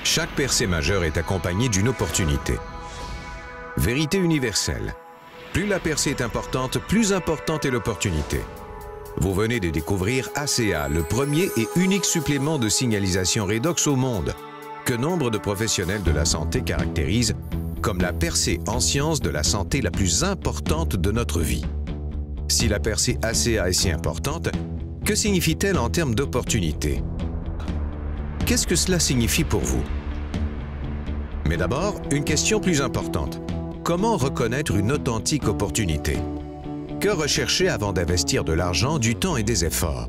Chaque percée majeure est accompagnée d'une opportunité. Vérité universelle. Plus la percée est importante est l'opportunité. Vous venez de découvrir ACA, le premier et unique supplément de signalisation redox au monde, que nombre de professionnels de la santé caractérisent comme la percée en sciences de la santé la plus importante de notre vie. Si la percée ACA est si importante, que signifie-t-elle en termes d'opportunité? Qu'est-ce que cela signifie pour vous? Mais d'abord, une question plus importante. Comment reconnaître une authentique opportunité? Que rechercher avant d'investir de l'argent, du temps et des efforts?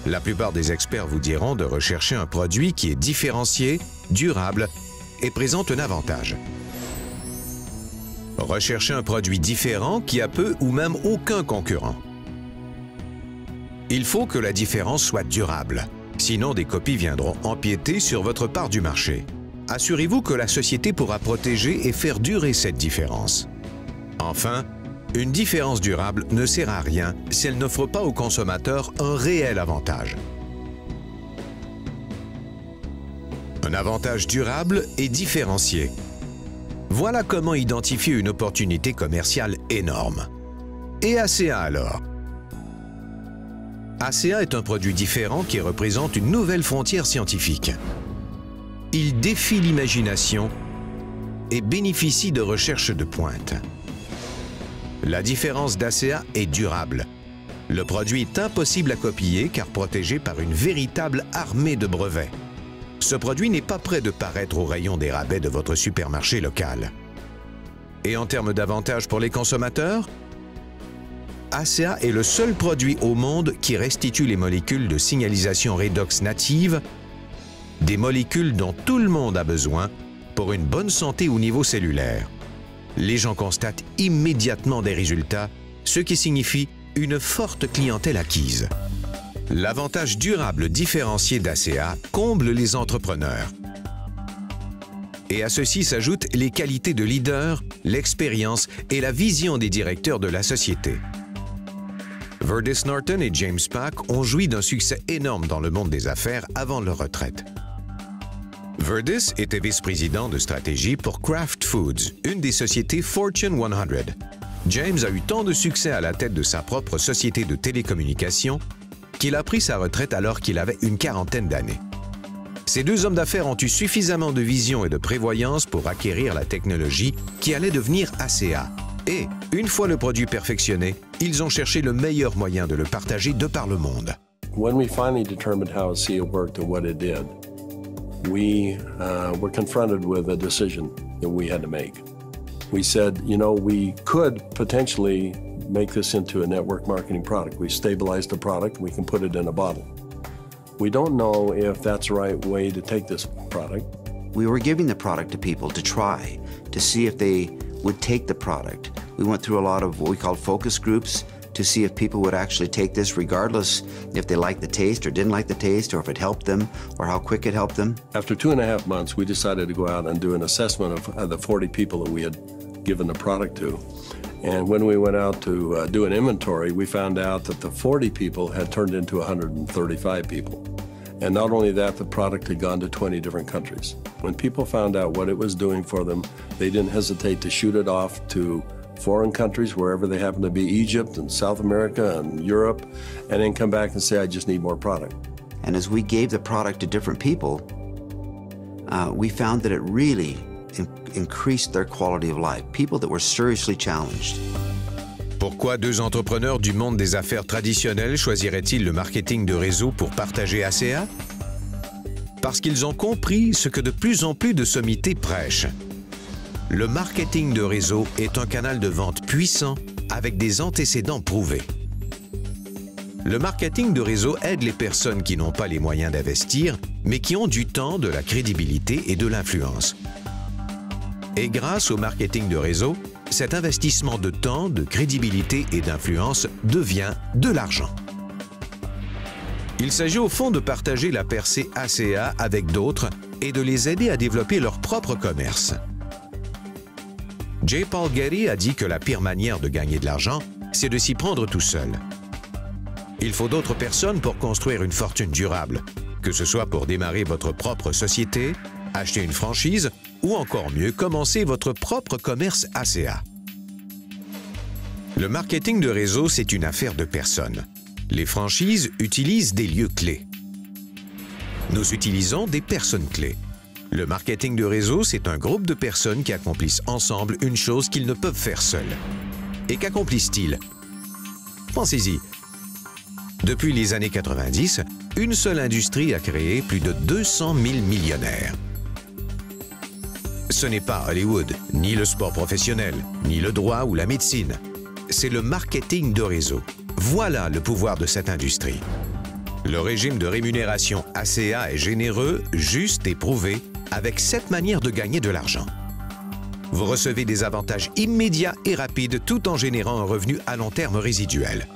La plupart des experts vous diront de rechercher un produit qui est différencié, durable et présente un avantage. Recherchez un produit différent qui a peu ou même aucun concurrent. Il faut que la différence soit durable, sinon des copies viendront empiéter sur votre part du marché. Assurez-vous que la société pourra protéger et faire durer cette différence. Enfin, une différence durable ne sert à rien si elle n'offre pas aux consommateurs un réel avantage. Un avantage durable et différencié. Voilà comment identifier une opportunité commerciale énorme. Et ACA alors? ACA est un produit différent qui représente une nouvelle frontière scientifique. Il défie l'imagination et bénéficie de recherches de pointe. La différence d'ACA est durable. Le produit est impossible à copier car protégé par une véritable armée de brevets. Ce produit n'est pas prêt de paraître au rayon des rabais de votre supermarché local. Et en termes d'avantages pour les consommateurs, ACA est le seul produit au monde qui restitue les molécules de signalisation redox natives, des molécules dont tout le monde a besoin pour une bonne santé au niveau cellulaire. Les gens constatent immédiatement des résultats, ce qui signifie une forte clientèle acquise. L'avantage durable différencié d'ACA comble les entrepreneurs. Et à ceci s'ajoutent les qualités de leader, l'expérience et la vision des directeurs de la société. Verdis Norton et James Pack ont joui d'un succès énorme dans le monde des affaires avant leur retraite. Verdis était vice-président de stratégie pour Kraft Foods, une des sociétés Fortune 100. James a eu tant de succès à la tête de sa propre société de télécommunications qu'il a pris sa retraite alors qu'il avait une quarantaine d'années. Ces deux hommes d'affaires ont eu suffisamment de vision et de prévoyance pour acquérir la technologie qui allait devenir ACA. Et, une fois le produit perfectionné, ils ont cherché le meilleur moyen de le partager de par le monde. When we finally determined how ACA worked and what it did, we were confronted with a decision that we had to make. We said, you know, we could potentially make this into a network marketing product. We stabilized the product, we can put it in a bottle. We don't know if that's the right way to take this product. We were giving the product to people to try, to see if they would take the product. We went through a lot of what we call focus groups to see if people would actually take this regardless if they liked the taste or didn't like the taste or if it helped them or how quick it helped them. After 2.5 months, we decided to go out and do an assessment of the 40 people that we had given the product to. And when we went out to do an inventory, we found out that the 40 people had turned into 135 people. And not only that, the product had gone to 20 different countries. When people found out what it was doing for them, they didn't hesitate to shoot it off to foreign countries, wherever they happen to be, Egypt and South America and Europe, and then come back and say, I just need more product. And as we gave the product to different people, we found that it really increased their quality of life, people that were seriously challenged. Pourquoi deux entrepreneurs du monde des affaires traditionnelles choisiraient-ils le marketing de réseau pour partager ACA? Parce qu'ils ont compris ce que de plus en plus de sommités prêchent. Le marketing de réseau est un canal de vente puissant avec des antécédents prouvés. Le marketing de réseau aide les personnes qui n'ont pas les moyens d'investir, mais qui ont du temps, de la crédibilité et de l'influence. Et grâce au marketing de réseau, cet investissement de temps, de crédibilité et d'influence devient de l'argent. Il s'agit au fond de partager la percée ACA avec d'autres et de les aider à développer leur propre commerce. J. Paul Getty a dit que la pire manière de gagner de l'argent, c'est de s'y prendre tout seul. Il faut d'autres personnes pour construire une fortune durable. que ce soit pour démarrer votre propre société, acheter une franchise ou encore mieux, commencer votre propre commerce ACA. Le marketing de réseau, c'est une affaire de personnes. Les franchises utilisent des lieux clés. Nous utilisons des personnes clés. Le marketing de réseau, c'est un groupe de personnes qui accomplissent ensemble une chose qu'ils ne peuvent faire seuls. Et qu'accomplissent-ils? Pensez-y. Depuis les années 90, une seule industrie a créé plus de 200 000 millionnaires. Ce n'est pas Hollywood, ni le sport professionnel, ni le droit ou la médecine. C'est le marketing de réseau. Voilà le pouvoir de cette industrie. Le régime de rémunération ACA est généreux, juste et prouvé, avec 7 manières de gagner de l'argent. Vous recevez des avantages immédiats et rapides tout en générant un revenu à long terme résiduel.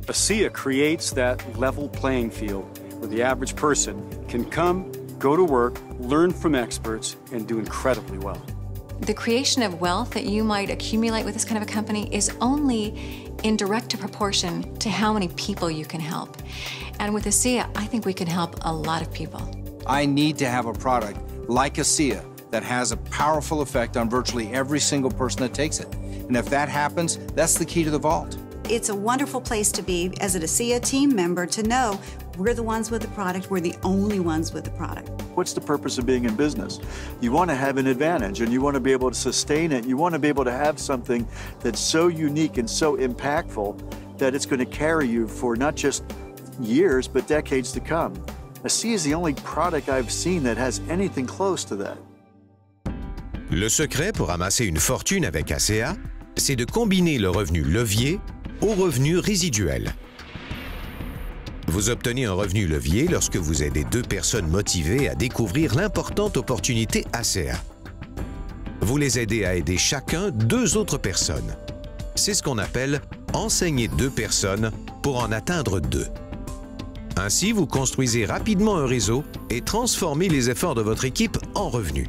ACEA creates that level playing field where the average person can come, go to work, learn from experts, and do incredibly well. The creation of wealth that you might accumulate with this kind of a company is only in direct proportion to how many people you can help. And with ACEA, I think we can help a lot of people. I need to have a product like ACEA that has a powerful effect on virtually every single person that takes it. And if that happens, that's the key to the vault. It's a wonderful place to be as an ACEA team member to know we're the ones with the product, we're the only ones with the product. What's the purpose of being in business? You want to have an advantage and you want to be able to sustain it. You want to be able to have something that's so unique and so impactful that it's going to carry you for not just years, but decades to come. ACEA is the only product I've seen that has anything close to that. Le secret pour amasser une fortune avec ACA, c'est de combiner le revenu levier au revenu résiduel. Vous obtenez un revenu levier lorsque vous aidez 2 personnes motivées à découvrir l'importante opportunité ACA. Vous les aidez à aider chacun 2 autres personnes. C'est ce qu'on appelle enseigner 2 personnes pour en atteindre 2. Ainsi, vous construisez rapidement un réseau et transformez les efforts de votre équipe en revenus.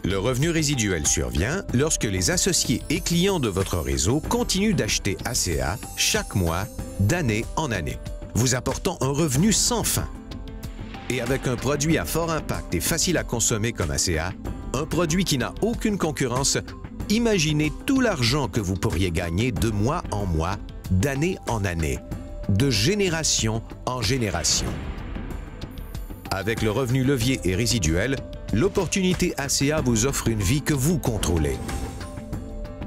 Le revenu résiduel survient lorsque les associés et clients de votre réseau continuent d'acheter ACA chaque mois, d'année en année, vous apportant un revenu sans fin. Et avec un produit à fort impact et facile à consommer comme ACA, un produit qui n'a aucune concurrence, imaginez tout l'argent que vous pourriez gagner de mois en mois, d'année en année, de génération en génération. Avec le revenu levier et résiduel, l'opportunité ACA vous offre une vie que vous contrôlez.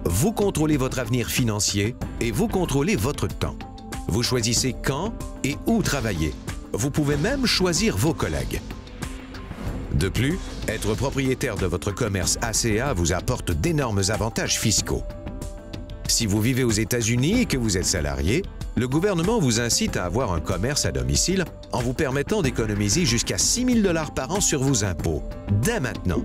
Vous contrôlez votre avenir financier et vous contrôlez votre temps. Vous choisissez quand et où travailler. Vous pouvez même choisir vos collègues. De plus, être propriétaire de votre commerce ACA vous apporte d'énormes avantages fiscaux. Si vous vivez aux États-Unis et que vous êtes salarié, le gouvernement vous incite à avoir un commerce à domicile en vous permettant d'économiser jusqu'à 6 000 $ par an sur vos impôts, dès maintenant.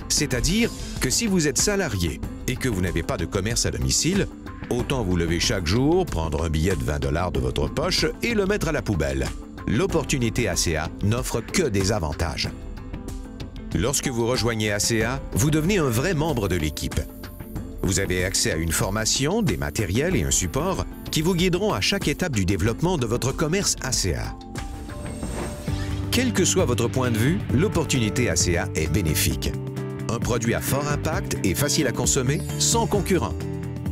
C'est-à-dire que si vous êtes salarié et que vous n'avez pas de commerce à domicile, autant vous lever chaque jour, prendre un billet de 20 $ de votre poche et le mettre à la poubelle. L'opportunité ACA n'offre que des avantages. Lorsque vous rejoignez ACA, vous devenez un vrai membre de l'équipe. Vous avez accès à une formation, des matériels et un support qui vous guideront à chaque étape du développement de votre commerce ACA. Quel que soit votre point de vue, l'opportunité ACA est bénéfique. Un produit à fort impact et facile à consommer, sans concurrent.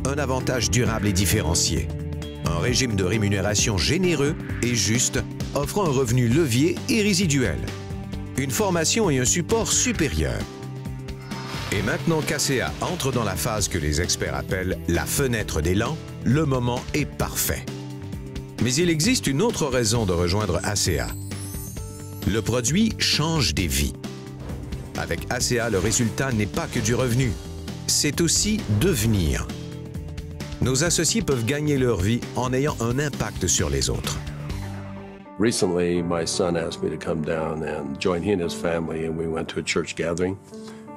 Un avantage durable et différencié. Un régime de rémunération généreux et juste, offrant un revenu levier et résiduel. Une formation et un support supérieur. Et maintenant qu'ACA entre dans la phase que les experts appellent la fenêtre d'élan, le moment est parfait. Mais il existe une autre raison de rejoindre ACA. Le produit change des vies. Avec ACA, le résultat n'est pas que du revenu, c'est aussi devenir. Nos associés peuvent gagner leur vie en ayant un impact sur les autres. Recently, my son asked me to come down and join he and his family, and we went to a church gathering.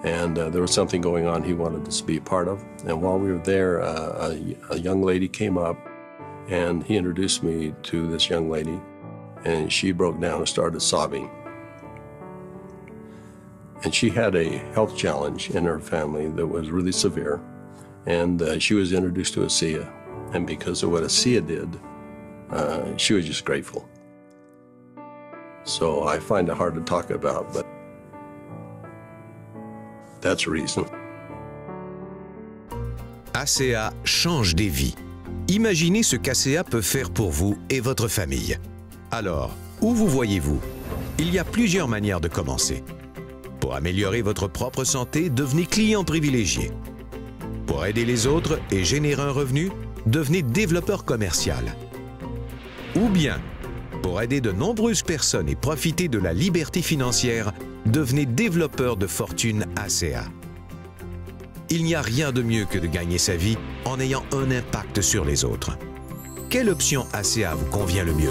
And there was something going on he wanted us to be a part of. And while we were there, a young lady came up, and he introduced me to this young lady, and she broke down and started sobbing. And she had a health challenge in her family that was really severe, and she was introduced to ACEA. And because of what ACEA did, she was just grateful. So I find it hard to talk about, but that's the reason. ACA change des vies. Imaginez ce qu'ACA peut faire pour vous et votre famille. Alors, où vous voyez-vous? Il y a plusieurs manières de commencer. Pour améliorer votre propre santé, devenez client privilégié. Pour aider les autres et générer un revenu, devenez développeur commercial. Ou bien, pour aider de nombreuses personnes et profiter de la liberté financière, devenez développeur de fortune ACA. Il n'y a rien de mieux que de gagner sa vie en ayant un impact sur les autres. Quelle option ACA vous convient le mieux?